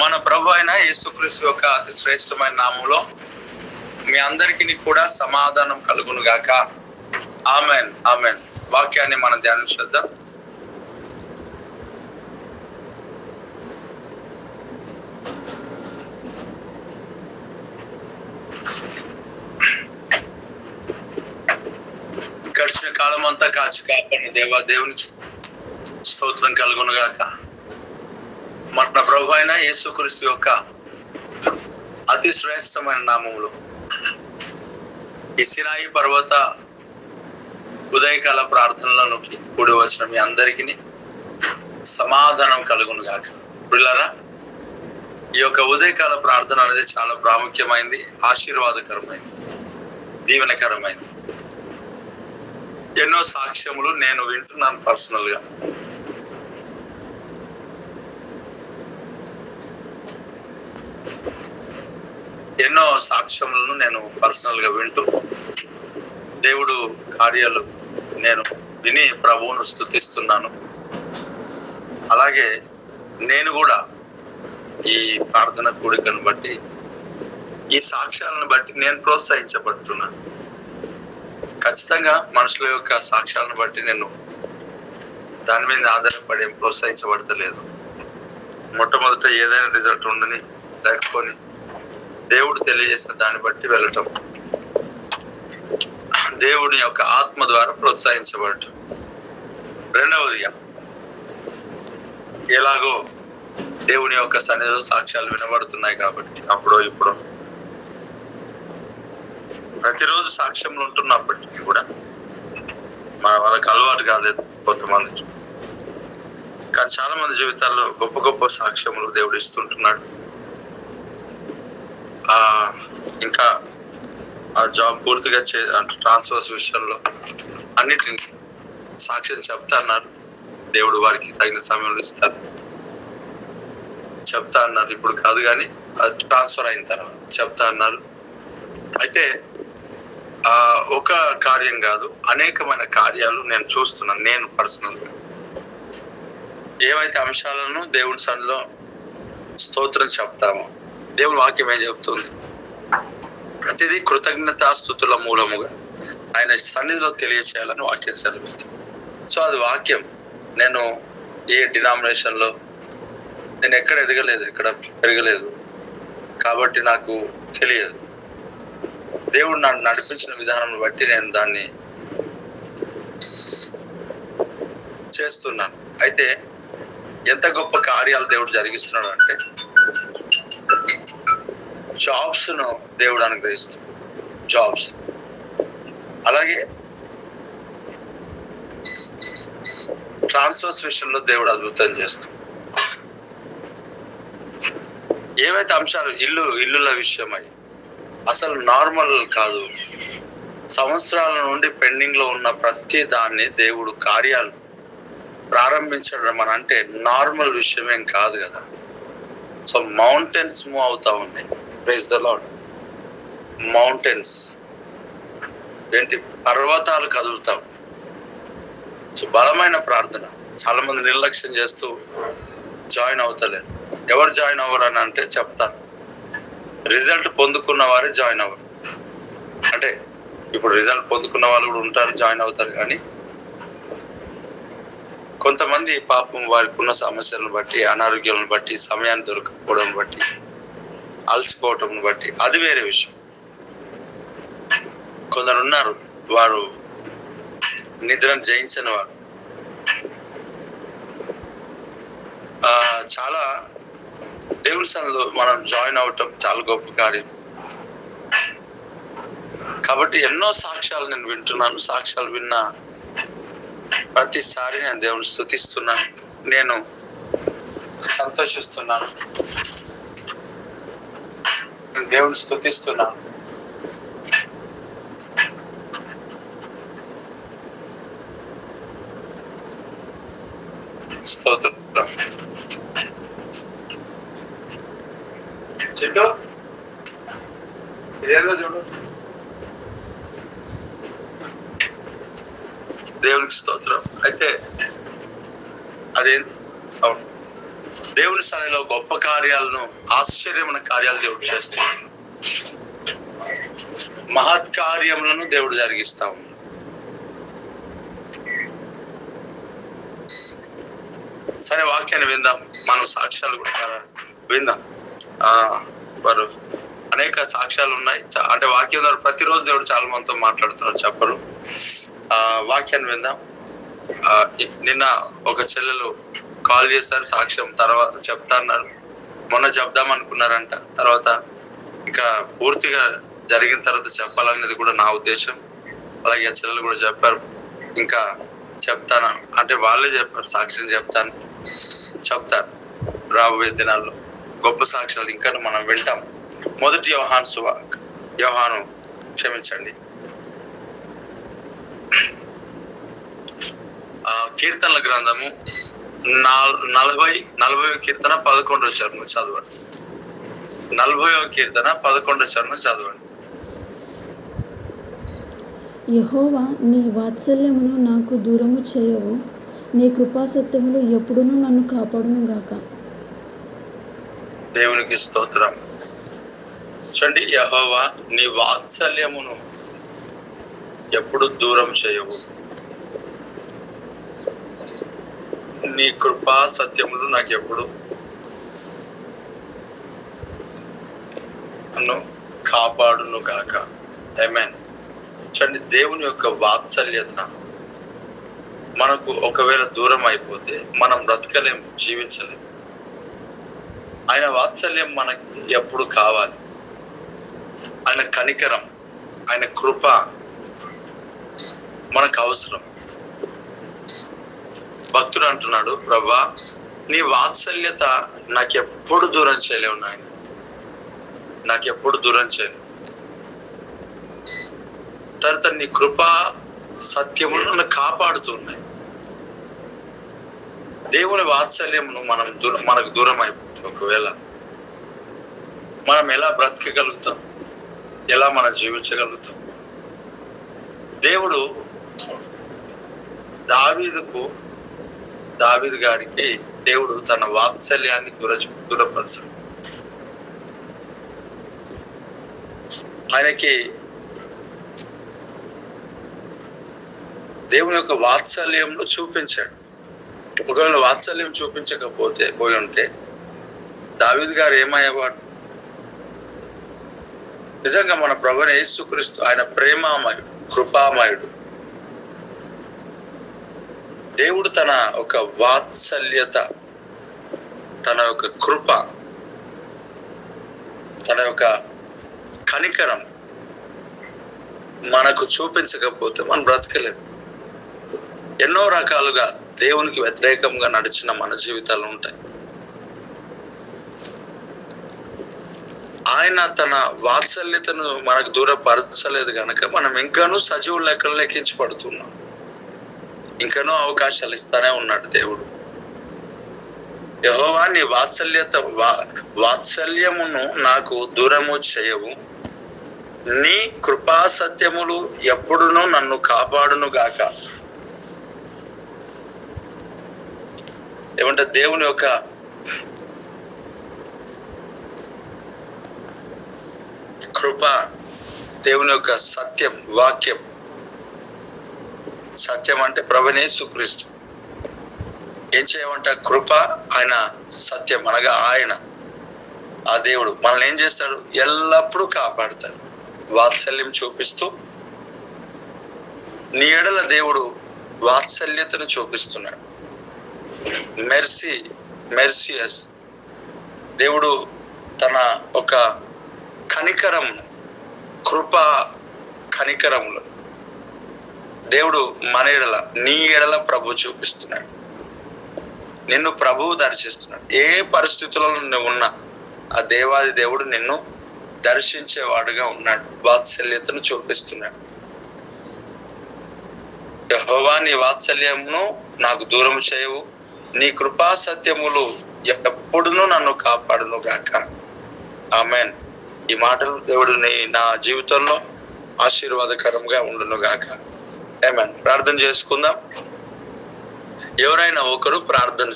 మన ప్రభు అయిన యేసుక్రీస్తు యొక్క అతి శ్రేష్టమైన నామంలో మీ అందరికీ కూడా సమాధానం కలుగును గాక. Amen amen. వాక్యాన్ని మనం ధ్యానించుదాం. గడిచిన కాలం అంతా కాచి కాపాడిన దేవునికి స్తోత్రం కలుగును గాక. మన ప్రభు అయిన యేసుక్రీస్తు యొక్క అతి శ్రేష్టమైన నామములో ఈ సినాయి పర్వత ఉదయకాల ప్రార్థనలోకి కూడి వచ్చిన మీ అందరికీ సమాధానం కలుగును గాక. పిల్లరా, ఈ యొక్క ఉదయకాల ప్రార్థన అనేది చాలా ప్రాముఖ్యమైనది, ఆశీర్వాదకరమైనది, దీవెనకరమైనది. ఎన్నో సాక్ష్యములు నేను వింటున్నాను పర్సనల్ గా. ఎన్నో సాక్ష్యములను నేను పర్సనల్ గా వింటూ దేవుడు కార్యాలు నేను విని ప్రభువును స్తుతిస్తున్నాను. అలాగే నేను కూడా ఈ ప్రార్థన కూడికను బట్టి, ఈ సాక్ష్యాలను బట్టి నేను ప్రోత్సహించబడుతున్నాను. ఖచ్చితంగా మనుషుల యొక్క సాక్ష్యాలను బట్టి నేను దాని మీద ఆధారపడి ప్రోత్సహించబడతలేదు. మొట్టమొదట ఏదైనా రిజల్ట్ ఉండని లేకపోని దేవుడు తెలియజేసిన దాన్ని బట్టి వెళ్ళటం, దేవుడి యొక్క ఆత్మ ద్వారా ప్రోత్సహించబడటం. రెండవదిగా, ఎలాగో దేవుని యొక్క సన్నిధిలో సాక్ష్యాలు వినబడుతున్నాయి కాబట్టి అప్పుడు ఇప్పుడు ప్రతిరోజు సాక్ష్యములు ఉంటున్నప్పటికీ కూడా మన వాళ్ళకి అలవాటు కాలేదు కొంతమంది. కానీ చాలా మంది జీవితాల్లో గొప్ప గొప్ప సాక్ష్యములు దేవుడు ఇస్తుంటున్నాడు. ఇంకా ఆ జాబ్ పూర్తిగా ట్రాన్స్ఫర్స్ విషయంలో అన్నిటిని సాక్ష్యం చెప్తా అన్నారు. దేవుడు వారికి తగిన సమయంలో ఇస్తారు. చెప్తా అన్నారు, ఇప్పుడు కాదు కానీ ట్రాన్స్ఫర్ అయిన తర్వాత చెప్తా అన్నారు. అయితే ఒక కార్యం కాదు, అనేకమైన కార్యాలు నేను చూస్తున్నాను. నేను పర్సనల్ గా ఏవైతే అంశాలను దేవుని సన్నిధిలో స్తోత్రం చెప్తామో, దేవుని వాక్యం ఏం చెప్తుంది? ప్రతిదీ కృతజ్ఞతాస్తుతుల మూలముగా ఆయన సన్నిధిలో తెలియచేయాలని వాక్యం సెలవిస్తుంది. సో అది వాక్యం. నేను ఏ డినామినేషన్ లో నేను ఎక్కడ ఎదగలేదు, ఎక్కడ పెరగలేదు కాబట్టి నాకు తెలియదు. దేవుడు నన్ను నడిపించిన విధానం బట్టి నేను దాన్ని చేస్తున్నాను. అయితే ఎంత గొప్ప కార్యాలు దేవుడు జరిగిస్తున్నాడు అంటే, జాబ్స్ ను దేవుడు అనుగ్రహిస్తూ, జాబ్స్, అలాగే ట్రాన్స్ఫర్స్ విషయంలో దేవుడు అద్భుతం చేస్తూ, ఏవైతే అంశాలు ఇల్లుల విషయమై అసలు నార్మల్ కాదు, సంవత్సరాల నుండి పెండింగ్ లో ఉన్న ప్రతి దాన్ని దేవుడు కార్యాలు ప్రారంభించడం అని అంటే నార్మల్ విషయమేం కాదు కదా. సో మౌంటైన్స్ మూవ్ అవుతా ఉన్నాయి. Praise the lord. మౌంటైన్స్ ఏంటి? పర్వతాలు కదులుతాం. సో బలమైన ప్రార్థన. చాలా మంది నిర్లక్ష్యం చేస్తూ జాయిన్ అవుతలేరు. ఎవరు జాయిన్ అవ్వరు అని అంటే చెప్తాను, రిజల్ట్ పొందుకున్న వారే జాయిన్ అవ్వరు. అంటే ఇప్పుడు రిజల్ట్ పొందుకున్న వాళ్ళు కూడా ఉంటారు, జాయిన్ అవుతారు. కానీ కొంతమంది పాపం వారికి ఉన్న సమస్యలను బట్టి, అనారోగ్యాలను బట్టి, సమయాన్ని దొరకకపోవడం బట్టి, అలసిపోవటం బట్టి, అది వేరే విషయం. కొందరు ఉన్నారు, వారు నిద్రను జయించని వారు. చాలా దేవుని సన్నిధిలో మనం జాయిన్ అవటం చాలా గొప్ప కార్యం. కాబట్టి ఎన్నో సాక్ష్యాలు నేను వింటున్నాను. సాక్ష్యాలు విన్న ప్రతిసారి నేను దేవుని స్తుతిస్తున్నాను, నేను సంతోషిస్తున్నాను, దేవుని స్తుతిస్తున్నాను. స్తోత్రం. చెట్టు ఇదేదో చూడు. దేవునికి స్తోత్రం. అయితే అదేంటి సౌండ్? దేవుని స్థాయిలో గొప్ప కార్యాలను, ఆశ్చర్యమైన కార్యాలు దేవుడు చేస్తున్నాడు. మహత్ కార్యములను దేవుడు జరిగిస్తా ఉన్నాడు. సరే, వాక్యాన్ని విందాం. మనం సాక్ష్యాలు కూడా విందాం. వారు అనేక సాక్ష్యాలు ఉన్నాయి. అంటే వాక్యం ద్వారా ప్రతిరోజు దేవుడు చాలా మందితో మాట్లాడుతున్నారు, చెప్పరు. వాక్యాన్ని విందాం. నిన్న ఒక చెల్లెలు కాల్ చేశారు, సాక్ష్యం తర్వాత చెప్తా అన్నారు. మొన్న చెప్దాం అనుకున్నారంట, తర్వాత ఇంకా పూర్తిగా జరిగిన తర్వాత చెప్పాలనేది కూడా నా ఉద్దేశం. అలాగే చెల్లెలు కూడా చెప్పారు, ఇంకా చెప్తాను అంటే వాళ్ళే చెప్పారు, సాక్ష్యం చెప్తారు రాబోయే దినాల్లో గొప్ప సాక్ష్యాలు ఇంకా మనం వింటాం. మొదటి యోహాను క్షమించండి, కీర్తనల గ్రంథము 40వ కీర్తన 11వ చరణం చదవండి. 40వ కీర్తన 11వ చరణం చదవండి. యెహోవా, నీ వాత్సల్యమును నాకు దూరము చేయవు, నీ కృపాసత్యములు ఎప్పుడునూ నన్ను కాపాడును గాక. దేవునికి స్తోత్రం. చూడండి, యెహోవా నీ వాత్సల్యమును ఎప్పుడు దూరం చేయవు, నీ కృపా సత్యములు నాకు ఎప్పుడు నన్ను కాపాడును గాక. ఆమేన్. చూడండి, దేవుని యొక్క వాత్సల్యత మనకు ఒకవేళ దూరం అయిపోతే మనం బ్రతకలేం, జీవించలేం. ఆయన వాత్సల్యం మనకి ఎప్పుడు కావాలి. ఆయన కనికరం, ఆయన కృప మనకు అవసరం. భక్తుడు అంటున్నాడు, ప్రభా నీ వాత్సల్యత నాకెప్పుడు దూరం చేయలేవు నాయన, నాకెప్పుడు దూరం చేయలేవు. తర్వాత నీ కృప సత్యములు నన్ను కాపాడుతున్నాయి. దేవుని వాత్సల్యమును మనకు దూరం అయిపోతుంది ఒకవేళ, మనం ఎలా బ్రతకగలుగుతాం, ఎలా మనం జీవించగలుగుతాం? దేవుడు దావీదు గారికి దేవుడు తన వాత్సల్యాన్ని దూరపరచాడు. ఆయనకి దేవుని యొక్క వాత్సల్యంలో చూపించాడు. ఒకవేళ వాత్సల్యం పోయి ఉంటే దావీదు గారు ఏమయ్యేవాడు? నిజంగా మన ప్రభువైన యేసుక్రీస్తు ఆయన ప్రేమామయుడు, కృపామయుడు. దేవుడు తన ఒక వాత్సల్యత, తన యొక్క కృప, తన యొక్క కనికరం మనకు చూపించకపోతే మనం బ్రతకలేము. ఎన్నో రకాలుగా దేవునికి వ్యతిరేకంగా నడిచిన మన జీవితాలు ఉంటాయి. ఆయన తన వాత్సల్యతను మనకు దూరపరచలేదు కనుక మనం ఇంకానూ సజీవ లెక్కలు లెక్కించబడుతున్నాం. ఇంకనూ అవకాశాలు ఇస్తానే ఉన్నాడు దేవుడు. యెహోవా నీ వాత్సల్యమును నాకు దూరము చేయవు, నీ కృపా సత్యములు ఎప్పుడునూ నన్ను కాపాడును గాక. ఏమంటే దేవుని యొక్క కృప, దేవుని యొక్క సత్యం, వాక్యం. సత్యం అంటే ప్రభువైన యేసుక్రీస్తు. ఏం చేయమంట? కృప, ఆయన సత్యం అనగా ఆయన, ఆ దేవుడు మనల్ని ఏం చేస్తాడు? ఎల్లప్పుడూ కాపాడుతాడు, వాత్సల్యం చూపిస్తూ. నీ ఎడల దేవుడు వాత్సల్యతను చూపిస్తున్నాడు. మెర్సియస్ దేవుడు తన ఒక కనికరం, కృప కనికరములు దేవుడు మన ఎడల, నీ ఎడల ప్రభు చూపిస్తున్నాడు. నిన్ను ప్రభువు దర్శిస్తున్నాడు. ఏ పరిస్థితుల్లో నువ్వు ఉన్నా ఆ దేవాది దేవుడు నిన్ను దర్శించేవాడుగా ఉన్నాడు, వాత్సల్యతను చూపిస్తున్నాడు. యెహోవా నీ వాత్సల్యమును నాకు దూరం చేయవు, నీ కృపా సత్యములు ఎప్పుడునూ నన్ను కాపాడును గాక. ఆమేన్. ఈ మాటలు దేవుడు నా జీవితంలో ఆశీర్వాదకరంగా ఉండును గాక. ఆమేన్. ప్రార్థన చేసుకుందాం. ఎవరైనా ఒకరు ప్రార్థన